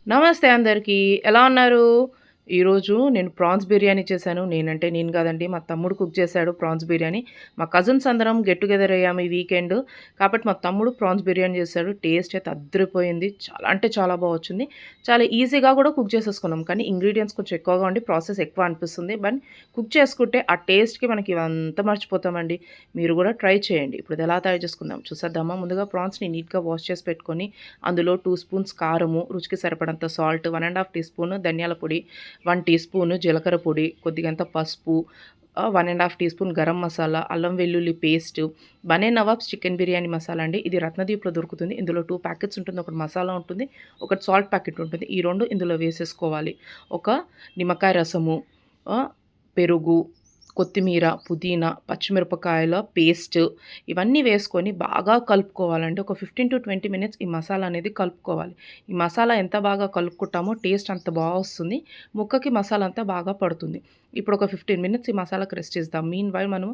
నమస్తే అందరికీ. ఎలా ఉన్నారు? ఈరోజు నేను ప్రాన్స్ బిర్యానీ చేశాను. నేనంటే నేను కాదండి. మా తమ్ముడు కుక్ చేశాడు ప్రాన్స్ బిర్యానీ. మా కజిన్స్ అందరం గెట్ టుగెదర్ అయ్యాము ఈ వీకెండ్. కాబట్టి మా తమ్ముడు ప్రాన్స్ బిర్యానీ చేశాడు. టేస్ట్ అయితే అద్దిరిపోయింది. చాలా అంటే చాలా వచ్చింది. చాలా ఈజీగా కూడా కుక్ చేసేసుకున్నాం. కానీ ఇంగ్రీడియెంట్స్ కొంచెం ఎక్కువగా ఉండి ప్రాసెస్ ఎక్కువ అనిపిస్తుంది. బట్ కుక్ చేసుకుంటే ఆ టేస్ట్‌కి మనకి ఇవంతా మర్చిపోతామండి. మీరు కూడా ట్రై చేయండి. ఇప్పుడు ఇది ఎలా తయారు చేసుకుందాం చూసేద్దామా? ముందుగా ప్రాన్స్‌ని నీట్‌గా వాష్ చేసి పెట్టుకొని అందులో 2 స్పూన్స్ కారము, రుచికి సరిపడంత సాల్ట్, 1 ½ టీ స్పూన్ ధనియాల పొడి, 1 టీ స్పూను జీలకర్ర పొడి, కొద్దిగంత పసుపు, 1 ½ టీ స్పూన్ గరం మసాలా, అల్లం వెల్లుల్లి పేస్ట్, బనే నవాబ్స్ చికెన్ బిర్యానీ మసాలా అండి. ఇది రత్నదీప్‌లో దొరుకుతుంది. ఇందులో 2 ప్యాకెట్స్ ఉంటుంది. ఒకటి మసాలా ఉంటుంది. ఒకటి సాల్ట్ ప్యాకెట్ ఉంటుంది. ఈ 2 ఇందులో వేసేసుకోవాలి. ఒక నిమ్మకాయ రసము, పెరుగు, కొత్తిమీర, పుదీనా, పచ్చిమిరపకాయల పేస్ట్ ఇవన్నీ వేసుకొని బాగా కలుపుకోవాలండి. ఒక 15-20 మినిట్స్ ఈ మసాలా అనేది కలుపుకోవాలి. ఈ మసాలా ఎంత బాగా కలుపుకుంటామో టేస్ట్ అంత వస్తుంది. ముక్కకి మసాలా అంతా బాగా పడుతుంది. ఇప్పుడు ఒక 15 మినిట్స్ ఈ మసాలాకి రెస్ట్ ఇద్దాం. మీన్ వైల్ మనం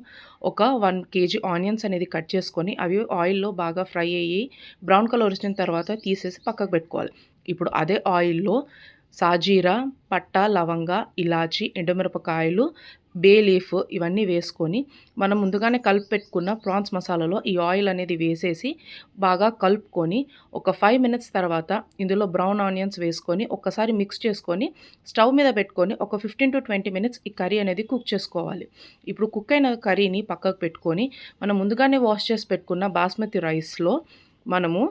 ఒక 1 కేజీ ఆనియన్స్ అనేది కట్ చేసుకొని అవి ఆయిల్‌లో బాగా ఫ్రై అయ్యి బ్రౌన్ కలర్ వచ్చిన తర్వాత తీసేసి పక్కకు పెట్టుకోవాలి. ఇప్పుడు అదే ఆయిల్‌లో సాజీరా, పట్టా, లవంగ, ఇలాచి, ఎండుమిరపకాయలు, బే లీఫ్ ఇవన్నీ వేసుకొని మనం ముందుగానే కలిపి పెట్టుకున్న ప్రాన్స్ మసాలాలో ఈ ఆయిల్ అనేది వేసేసి బాగా కలుపుకొని ఒక 5 మినిట్స్ తర్వాత ఇందులో బ్రౌన్ ఆనియన్స్ వేసుకొని ఒక్కసారి మిక్స్ చేసుకొని స్టవ్ మీద పెట్టుకొని ఒక 15-20 మినిట్స్ ఈ కర్రీ అనేది కుక్ చేసుకోవాలి. ఇప్పుడు కుక్ అయిన కర్రీని పక్కకు పెట్టుకొని మనం ముందుగానే వాష్ చేసి పెట్టుకున్న బాస్మతి రైస్లో మనము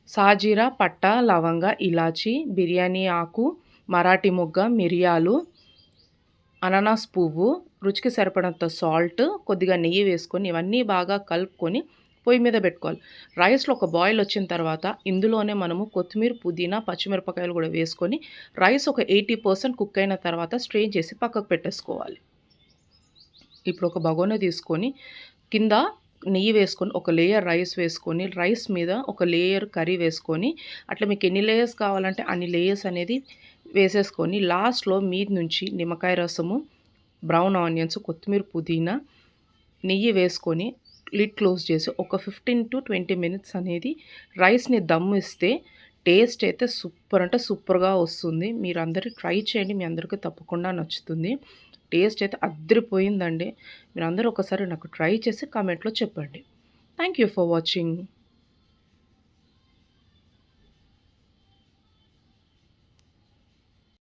సాజీరా, పట్టా, లవంగ, ఇలాచి, బిర్యానీ ఆకు, మరాఠీ మొగ్గ, మిరియాలు, అనానాస్ పువ్వు, రుచికి సరిపడంత సాల్ట్, కొద్దిగా నెయ్యి వేసుకొని ఇవన్నీ బాగా కలుపుకొని పొయ్యి మీద పెట్టుకోవాలి. రైస్‌లో ఒక బాయిల్ వచ్చిన తర్వాత ఇందులోనే మనము కొత్తిమీర, పుదీనా, పచ్చిమిరపకాయలు కూడా వేసుకొని రైస్ ఒక 80% కుక్ అయిన తర్వాత స్ట్రెయిన్ చేసి పక్కకు పెట్టేసుకోవాలి. ఇప్పుడు ఒక బగోని తీసుకొని కింద నెయ్యి వేసుకొని ఒక లేయర్ రైస్ వేసుకొని రైస్ మీద ఒక లేయర్ కర్రీ వేసుకొని అట్లా మీకు ఎన్ని లేయర్స్ కావాలంటే అన్ని లేయర్స్ అనేది వేసేసుకొని లాస్ట్‌లో మీద నుంచి నిమ్మకాయ రసము, బ్రౌన్ ఆనియన్స్, కొత్తిమీర, పుదీనా, నెయ్యి వేసుకొని లిడ్ క్లోజ్ చేసి ఒక 15-20 మినిట్స్ అనేది రైస్‌ని దమ్ ఇస్తే టేస్ట్ అయితే సూపర్ అంటే సూపర్‌గా వస్తుంది. మీరందరూ ట్రై చేయండి. మీ అందరికీ తప్పకుండా నచ్చుతుంది. టేస్ట్ అయితే అద్దిరిపోయిందండి. మీరందరూ ఒకసారి నాకు ట్రై చేసి కామెంట్‌లో చెప్పండి. Thank you for watching.